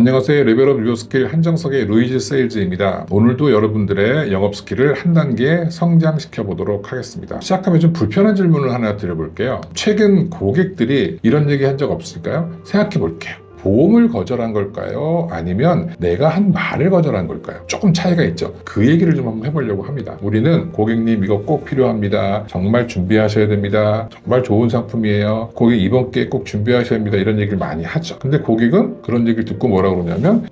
안녕하세요. 레벨업 유어 스킬 한정석의 루이즈 세일즈입니다. 오늘도 여러분들의 영업 스킬을 한 단계 성장시켜 보도록 하겠습니다. 시작하면 좀 불편한 질문을 하나 드려볼게요. 최근 고객들이 이런 얘기 한 적 없을까요? 생각해 볼게요. 보험을 거절한 걸까요? 아니면 내가 한 말을 거절한 걸까요? 조금 차이가 있죠. 그 얘기를 좀 한번 해보려고 합니다. 우리는 고객님 이거 꼭 필요합니다. 정말 준비하셔야 됩니다. 정말 좋은 상품이에요. 고객 이번 기회에 꼭 준비하셔야 합니다. 이런 얘기를 많이 하죠. 근데 고객은 그런 얘기를 듣고 뭐라 그러냐면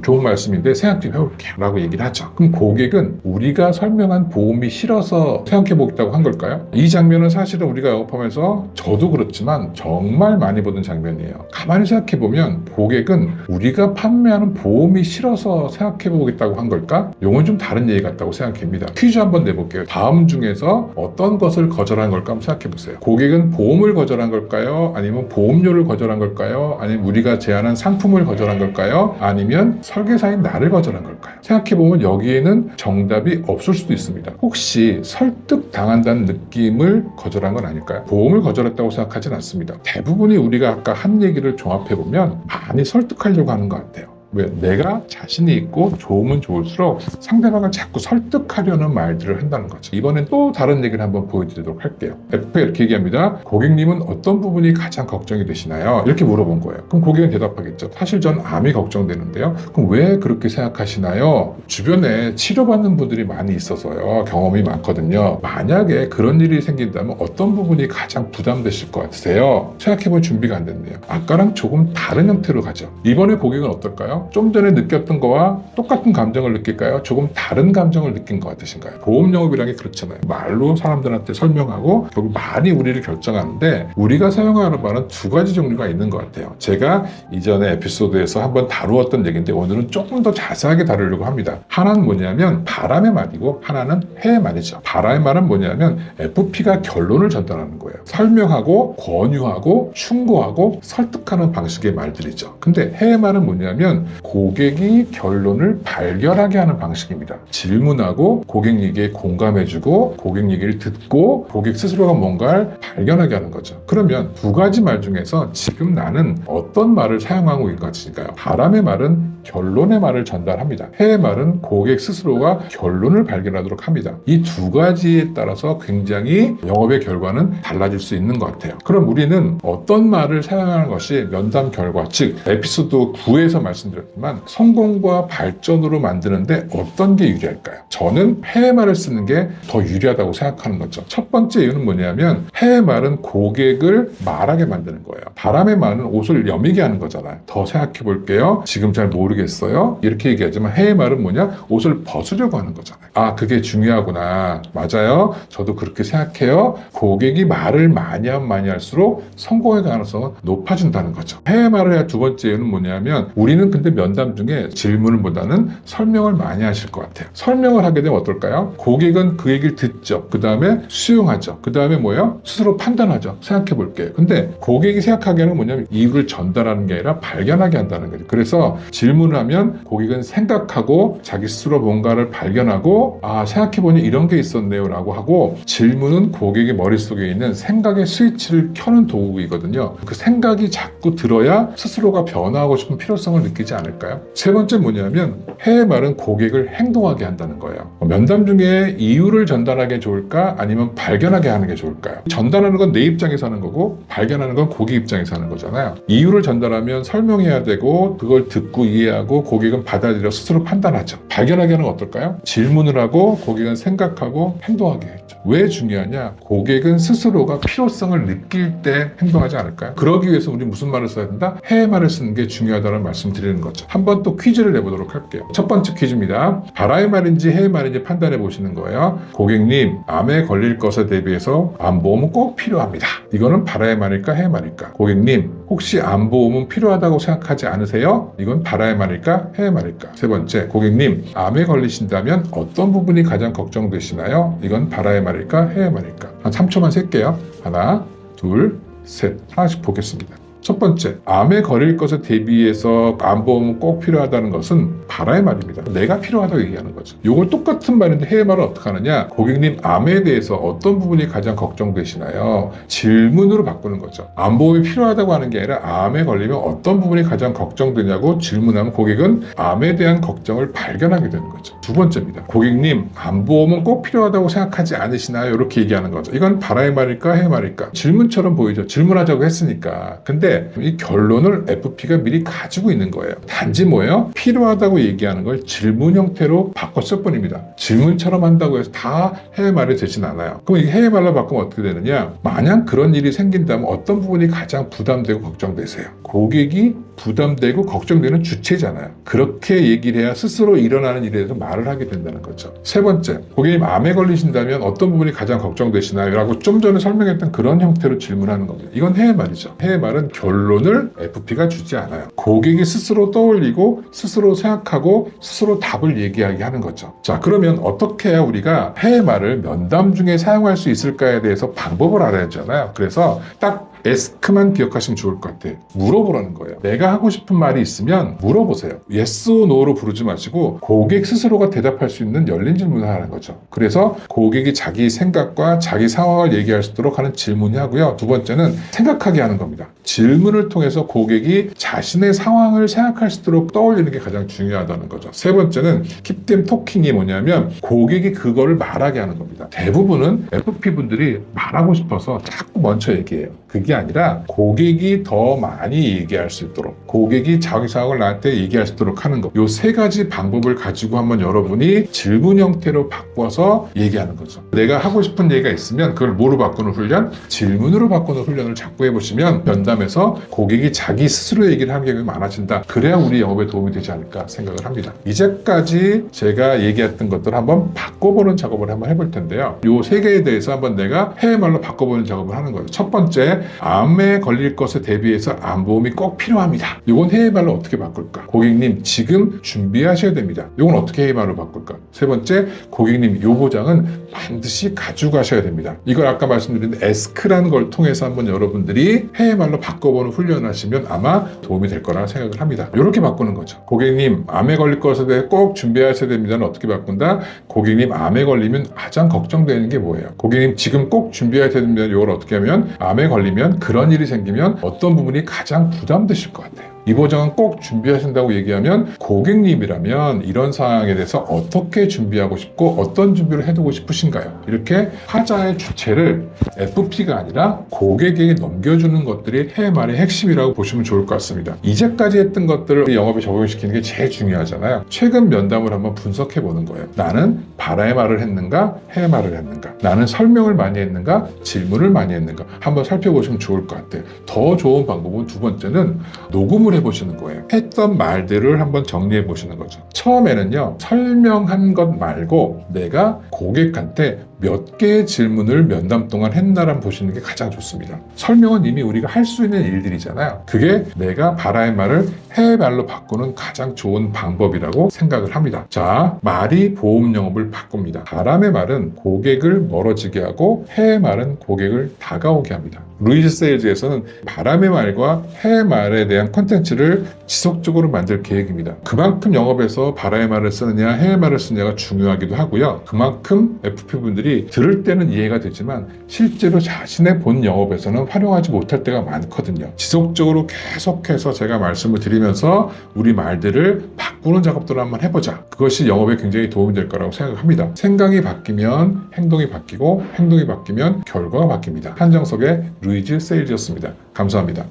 좋은 말씀인데 생각 좀 해볼게요 라고 얘기를 하죠. 그럼 고객은 우리가 설명한 보험이 싫어서 생각해 보겠다고 한 걸까요? 이 장면은 사실은 우리가 영업하면서 저도 그렇지만 정말 많이 보는 장면이에요. 가만히 생각해 보면 고객은 우리가 판매하는 보험이 싫어서 생각해 보겠다고 한 걸까? 이건 좀 다른 얘기 같다고 생각합니다. 퀴즈 한번 내볼게요. 다음 중에서 어떤 것을 거절한 걸까 한번 생각해 보세요. 고객은 보험을 거절한 걸까요? 아니면 보험료를 거절한 걸까요? 아니면 우리가 제안한 상품을 거절한 걸까요? 아니면 설계사인 나를 거절한 걸까요? 생각해 보면 여기에는 정답이 없을 수도 있습니다. 혹시 설득당한다는 느낌을 거절한 건 아닐까요? 보험을 거절했다고 생각하진 않습니다. 대부분이 우리가 아까 한 얘기를 종합해 보면 많이 설득하려고 하는 것 같아요. 왜? 내가 자신이 있고 좋으면 좋을수록 상대방을 자꾸 설득하려는 말들을 한다는 거죠. 이번엔 또 다른 얘기를 한번 보여드리도록 할게요. F가 이렇게 얘기합니다. 고객님은 어떤 부분이 가장 걱정이 되시나요? 이렇게 물어본 거예요. 그럼 고객은 대답하겠죠. 사실 전 암이 걱정되는데요. 그럼 왜 그렇게 생각하시나요? 주변에 치료받는 분들이 많이 있어서요. 경험이 많거든요. 만약에 그런 일이 생긴다면 어떤 부분이 가장 부담되실 것 같으세요? 생각해볼 준비가 안 됐네요. 아까랑 조금 다른 형태로 가죠. 이번에 고객은 어떨까요? 좀 전에 느꼈던 거와 똑같은 감정을 느낄까요? 조금 다른 감정을 느낀 것 같으신가요? 보험 영업이라는 게 그렇잖아요. 말로 사람들한테 설명하고 결국 말이 우리를 결정하는데 우리가 사용하는 말은 두 가지 종류가 있는 것 같아요. 제가 이전에 에피소드에서 한번 다루었던 얘기인데 오늘은 조금 더 자세하게 다루려고 합니다. 하나는 뭐냐면 바람의 말이고 하나는 해의 말이죠. 바람의 말은 뭐냐면 FP가 결론을 전달하는 거예요. 설명하고 권유하고 충고하고 설득하는 방식의 말들이죠. 근데 해의 말은 뭐냐면 고객이 결론을 발견하게 하는 방식입니다. 질문하고 고객 얘기에 공감해주고 고객 얘기를 듣고 고객 스스로가 뭔가를 발견하게 하는 거죠. 그러면 두 가지 말 중에서 지금 나는 어떤 말을 사용하고 있는 것 같으실까요? 바람의 말은 결론의 말을 전달합니다. 해의 말은 고객 스스로가 결론을 발견하도록 합니다. 이 두 가지에 따라서 굉장히 영업의 결과는 달라질 수 있는 것 같아요. 그럼 우리는 어떤 말을 사용하는 것이 면담 결과, 즉 에피소드 9에서 말씀드렸지만 성공과 발전으로 만드는데 어떤 게 유리할까요? 저는 해의 말을 쓰는 게 더 유리하다고 생각하는 거죠. 첫 번째 이유는 뭐냐면 해의 말은 고객을 말하게 만드는 거예요. 바람의 말은 옷을 여미게 하는 거잖아요. 더 생각해 볼게요. 지금 잘 모르겠어요. 이렇게 얘기하지만 해의 말은 뭐냐? 옷을 벗으려고 하는 거잖아요. 아, 그게 중요하구나. 맞아요. 저도 그렇게 생각해요. 고객이 말을 많이 하면 많이 할수록 성공의 가능성은 높아진다는 거죠. 해의 말을 해야 두 번째 이유는 뭐냐면 우리는 근데 면담 중에 질문보다는 설명을 많이 하실 것 같아요. 설명을 하게 되면 어떨까요? 고객은 그 얘기를 듣죠. 그 다음에 수용하죠. 그 다음에 뭐예요? 스스로 판단하죠. 생각해 볼게요. 근데 고객이 생각하기에는 뭐냐면 이유를 전달하는 게 아니라 발견하게 한다는 거죠. 그래서 질문을 하면 고객은 생각하고 자기 스스로 뭔가를 발견하고 아, 생각해보니 이런 게 있었네요 라고 하고 질문은 고객의 머릿속에 있는 생각의 스위치를 켜는 도구이거든요. 그 생각이 자꾸 들어야 스스로가 변화하고 싶은 필요성을 느끼지 않을까요? 세 번째 뭐냐면 해의 말은 고객을 행동하게 한다는 거예요. 면담 중에 이유를 전달하게 좋을까? 아니면 발견하게 하는 게 좋을까요? 전달하는 건 내 입장에서 하는 거고 발견하는 건 고객 입장에서 하는 거잖아요. 이유를 전달하면 설명해야 되고 그걸 듣고 이해하고 고객은 받아들여 스스로 판단하죠. 발견하게 하는 건 어떨까요? 질문을 하고 고객은 생각하고 행동하게 했죠. 왜 중요하냐? 고객은 스스로가 필요성을 느낄 때 행동하지 않을까요? 그러기 위해서 우리 무슨 말을 써야 된다? 해의 말을 쓰는 게 중요하다는 말씀 드리는 거죠. 한번 또 퀴즈를 내보도록 할게요. 첫 번째 퀴즈입니다. 바람의 말인지 해의 말인지 판단해 보시는 거예요. 고객님, 암에 걸릴 것에 대비해서 암보험은 꼭 필요합니다. 이거는 바람의 말일까 해의 말일까? 고객님, 혹시 암보험은 필요하다고 생각하지 않으세요? 이건 바람의 말일까 해의 말일까? 세 번째, 고객님, 암에 걸리신다면 어떤 부분이 가장 걱정되시나요? 이건 바람의 말일까 해의 말일까? 한 3초만 셀게요. 하나, 둘, 셋. 하나씩 보겠습니다. 첫 번째, 암에 걸릴 것에 대비해서 암보험은 꼭 필요하다는 것은 바라의 말입니다. 내가 필요하다고 얘기하는 거죠. 이걸 똑같은 말인데 해외 말은 어떻게 하느냐? 고객님, 암에 대해서 어떤 부분이 가장 걱정되시나요? 질문으로 바꾸는 거죠. 암보험이 필요하다고 하는 게 아니라 암에 걸리면 어떤 부분이 가장 걱정되냐고 질문하면 고객은 암에 대한 걱정을 발견하게 되는 거죠. 두 번째입니다. 고객님, 암보험은 꼭 필요하다고 생각하지 않으시나요? 이렇게 얘기하는 거죠. 이건 바라의 말일까 해외 말일까? 질문처럼 보이죠. 질문하자고 했으니까. 근데 이 결론을 FP가 미리 가지고 있는 거예요. 단지 뭐예요? 필요하다고 얘기하는 걸 질문 형태로 바꿨을 뿐입니다. 질문처럼 한다고 해서 다 해외 말이 되진 않아요. 그럼 이 해외 말로 바꾸면 어떻게 되느냐? 만약 그런 일이 생긴다면 어떤 부분이 가장 부담되고 걱정되세요? 고객이 부담되고 걱정되는 주체잖아요. 그렇게 얘기를 해야 스스로 일어나는 일에 대해서 말을 하게 된다는 거죠. 세 번째, 고객님 암에 걸리신다면 어떤 부분이 가장 걱정되시나요? 라고 좀 전에 설명했던 그런 형태로 질문하는 겁니다. 이건 해외 말이죠. 해외 말은 결론을 FP가 주지 않아요. 고객이 스스로 떠올리고 스스로 생각하고 스스로 답을 얘기하게 하는 거죠. 자, 그러면 어떻게 해야 우리가 해외 말을 면담 중에 사용할 수 있을까에 대해서 방법을 알아야 하잖아요. 그래서 딱 ask만 기억하시면 좋을 것 같아요. 물어보라는 거예요. 내가 하고 싶은 말이 있으면 물어보세요. yes or no로 부르지 마시고 고객 스스로가 대답할 수 있는 열린 질문을 하는 거죠. 그래서 고객이 자기 생각과 자기 상황을 얘기할 수 있도록 하는 질문이 하고요. 두 번째는 생각하게 하는 겁니다. 질문을 통해서 고객이 자신의 상황을 생각할 수 있도록 떠올리는 게 가장 중요하다는 거죠. 세 번째는 keep them talking이 뭐냐면 고객이 그거를 말하게 하는 겁니다. 대부분은 FP분들이 말하고 싶어서 자꾸 먼저 얘기해요. 그게 아니라 고객이 더 많이 얘기할 수 있도록, 고객이 자기 상황을 나한테 얘기할 수 있도록 하는 거. 요 세 가지 방법을 가지고 한번 여러분이 질문 형태로 바꿔서 얘기하는 거죠. 내가 하고 싶은 얘기가 있으면 그걸 뭐로 바꾸는 훈련? 질문으로 바꾸는 훈련을 자꾸 해보시면 면담에서 고객이 자기 스스로 얘기를 하는 경우가 많아진다. 그래야 우리 영업에 도움이 되지 않을까 생각을 합니다. 이제까지 제가 얘기했던 것들을 한번 바꿔보는 작업을 한번 해볼 텐데요. 요 세 개에 대해서 한번 내가 해외말로 바꿔보는 작업을 하는 거예요. 첫 번째, 암에 걸릴 것에 대비해서 암보험이 꼭 필요합니다. 이건 해외말로 어떻게 바꿀까? 고객님, 지금 준비하셔야 됩니다. 이건 어떻게 해외말로 바꿀까? 세 번째, 고객님, 요 보장은 반드시 가져가셔야 됩니다. 이걸 아까 말씀드린 ask라는 걸 통해서 한번 여러분들이 해외말로 바꿔보는 훈련을 하시면 아마 도움이 될 거라 생각을 합니다. 이렇게 바꾸는 거죠. 고객님, 암에 걸릴 것에 대해 꼭 준비하셔야 됩니다는 어떻게 바꾼다? 고객님, 암에 걸리면 가장 걱정되는 게 뭐예요? 고객님, 지금 꼭 준비하셔야 됩니다. 이걸 어떻게 하면 암에 걸리면 그런 일이 생기면 어떤 부분이 가장 부담되실 것 같아요? 이 보장은 꼭 준비하신다고 얘기하면 고객님이라면 이런 상황에 대해서 어떻게 준비하고 싶고 어떤 준비를 해두고 싶으신가요? 이렇게 하자의 주체를 FP가 아니라 고객에게 넘겨주는 것들이 해외말의 핵심이라고 보시면 좋을 것 같습니다. 이제까지 했던 것들을 영업에 적용시키는 게 제일 중요하잖아요. 최근 면담을 한번 분석해 보는 거예요. 나는 바라의 말을 했는가? 해외말을 했는가? 나는 설명을 많이 했는가? 질문을 많이 했는가? 한번 살펴보시면 좋을 것 같아요. 더 좋은 방법은 두 번째는 녹음을 해보시는 거예요. 했던 말들을 한번 정리해 보시는 거죠. 처음에는요, 설명한 것 말고 내가 고객한테 몇 개의 질문을 면담 동안 했나를 보시는 게 가장 좋습니다. 설명은 이미 우리가 할 수 있는 일들이잖아요. 그게 내가 바라의 말을 해외말로 바꾸는 가장 좋은 방법이라고 생각을 합니다. 자, 말이 보험 영업을 바꿉니다. 바람의 말은 고객을 멀어지게 하고 해외말은 고객을 다가오게 합니다. 루이즈 세일즈에서는 바람의 말과 해외말에 대한 콘텐츠를 지속적으로 만들 계획입니다. 그만큼 영업에서 바람의 말을 쓰느냐 해외말을 쓰느냐가 중요하기도 하고요. 그만큼 FP분들이 들을 때는 이해가 되지만 실제로 자신의 본 영업에서는 활용하지 못할 때가 많거든요. 지속적으로 계속해서 제가 말씀을 드리면서 우리 말들을 바꾸는 작업들을 한번 해보자. 그것이 영업에 굉장히 도움이 될 거라고 생각합니다. 생각이 바뀌면 행동이 바뀌고 행동이 바뀌면 결과가 바뀝니다. 한정석의 루이즈 세일즈였습니다. 감사합니다.